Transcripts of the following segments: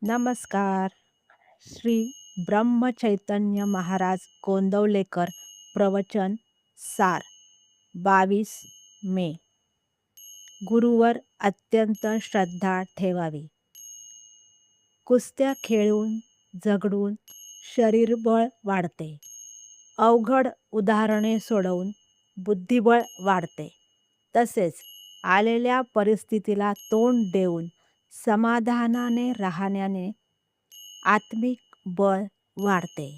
नमस्कार. श्री ब्रह्मचैतन्य महाराज गोंदवलेकर प्रवचन सार 22 मे. गुरुवर अत्यंत श्रद्धा ठेवावी. कुस्त्या खेळून झगडून शरीरबळ वाढते. अवघड उदाहरणे सोडवून बुद्धिबळ वाढते. तसेच आलेल्या परिस्थितीला तोंड देऊन समाधानाने राहण्याने आत्मिक बळ वाढते.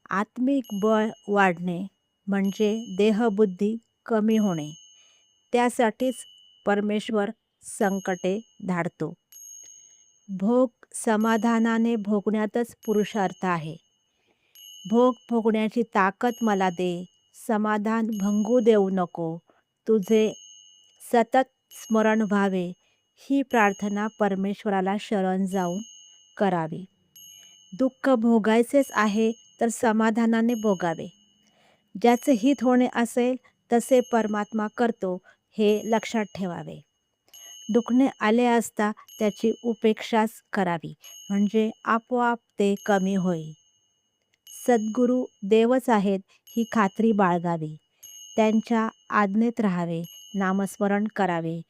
आत्मिक बळ वाढणे म्हणजे देहबुद्धी कमी होणे. त्यासाठीच परमेश्वर संकटे धाडतो. भोग समाधानाने भोगण्यातच पुरुषार्थ आहे. भोग भोगण्याची ताकद मला दे, समाधान भंगू देऊ नको, तुझे सतत स्मरण व्हावे, ही प्रार्थना परमेश्वराला शरण जाऊन करावी. दुःख भोगायचेच आहे तर समाधानाने भोगावे. ज्याचे हित होणे असेल तसे परमात्मा करतो हे लक्षात ठेवावे. दुखणे आले असता त्याची उपेक्षाच करावी, म्हणजे आपोआप ते कमी होईल. सद्गुरू देवच आहेत ही खात्री बाळगावी. त्यांच्या आज्ञेत राहावे, नामस्मरण करावे.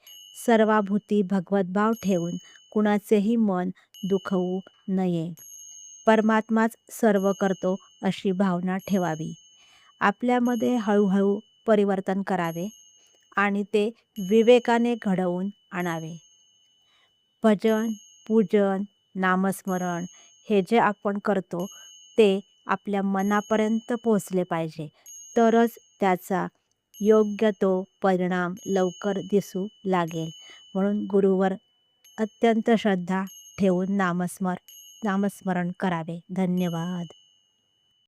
सर्वाभूती भगवतभाव ठेवून कुणाचेही मन दुखवू नये. परमात्माच सर्व करतो अशी भावना ठेवावी. आपल्यामध्ये हळूहळू परिवर्तन करावे आणि ते विवेकाने घडवून आणावे. भजन, पूजन, नामस्मरण हे जे आपण करतो ते आपल्या मनापर्यंत पोहोचले पाहिजे, तरच त्याचा योग्य तो परिणाम लवकर दिसू लागेल. म्हणून गुरुवर अत्यंत श्रद्धा ठेवून नामस्मरण करावे. धन्यवाद.